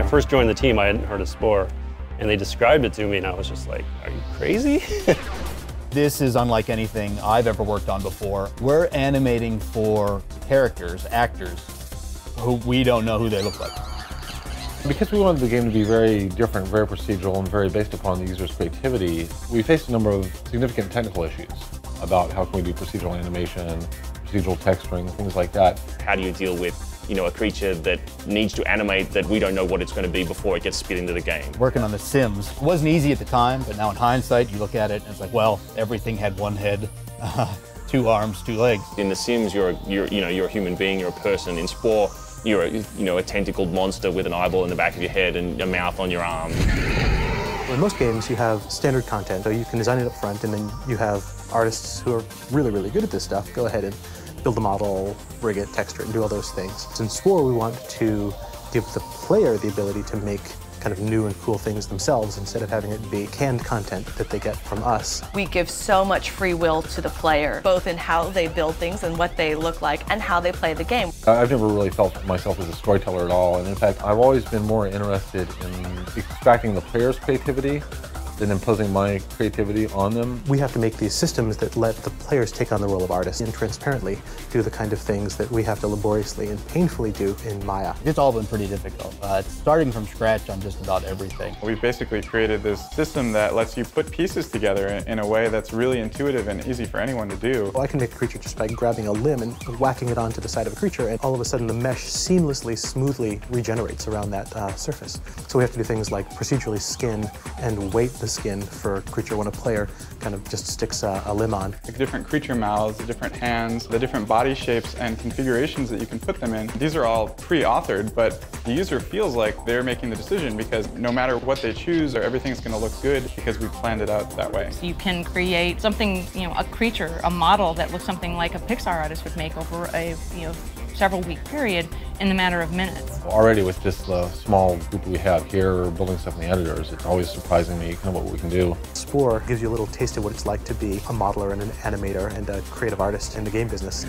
I first joined the team, I hadn't heard of Spore, and they described it to me, and I was just like, are you crazy? This is unlike anything I've ever worked on before. We're animating for characters, actors, who we don't know who they look like. Because we wanted the game to be very different, very procedural, and very based upon the user's creativity, we faced a number of significant technical issues about how can we do procedural animation, procedural texturing, things like that. How do you deal with, a creature that needs to animate that we don't know what it's going to be before it gets spit into the game? Working on The Sims wasn't easy at the time, but now in hindsight, you look at it and it's like, well, everything had one head, 2 arms, 2 legs. In The Sims, you're a human being, you're a person. In Spore, you're a tentacled monster with an eyeball in the back of your head and a mouth on your arm. In most games, you have standard content, so you can design it up front, and then you have artists who are really, really good at this stuff go ahead and build a model, rig it, texture it, and do all those things. In Spore, we want to give the player the ability to make kind of new and cool things themselves instead of having it be canned content that they get from us. We give so much free will to the player, both in how they build things and what they look like and how they play the game. I've never really felt myself as a storyteller at all, and in fact, I've always been more interested in extracting the player's creativity than imposing my creativity on them. We have to make these systems that let the players take on the role of artists and transparently do the kind of things that we have to laboriously and painfully do in Maya. It's all been pretty difficult. Starting from scratch on just about everything. We basically created this system that lets you put pieces together in a way that's really intuitive and easy for anyone to do. Well, I can make a creature just by grabbing a limb and whacking it onto the side of a creature, and all of a sudden the mesh seamlessly, smoothly regenerates around that surface. So we have to do things like procedurally skin and weight the skin for a creature when a player kind of just sticks a limb on. Like different creature mouths, the different hands, the different body shapes and configurations that you can put them in. These are all pre-authored, but the user feels like they're making the decision because no matter what they choose, everything's going to look good because we planned it out that way. You can create something, a creature, a model that looks something like a Pixar artist would make over a, several-week period in the matter of minutes. Already with just the small group we have here building stuff in the editors, it's always surprising me kind of what we can do. Spore gives you a little taste of what it's like to be a modeler and an animator and a creative artist in the game business.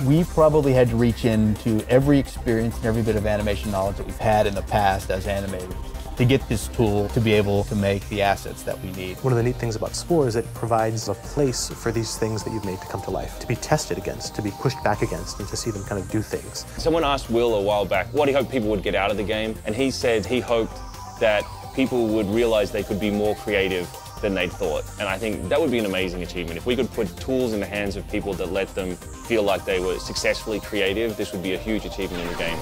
We probably had to reach into every experience and every bit of animation knowledge that we've had in the past as animators to get this tool to be able to make the assets that we need. One of the neat things about Spore is it provides a place for these things that you've made to come to life, to be tested against, to be pushed back against, and to see them kind of do things. Someone asked Will a while back what he hoped people would get out of the game, and he said he hoped that people would realize they could be more creative than they'd thought. And I think that would be an amazing achievement. If we could put tools in the hands of people that let them feel like they were successfully creative, this would be a huge achievement in the game.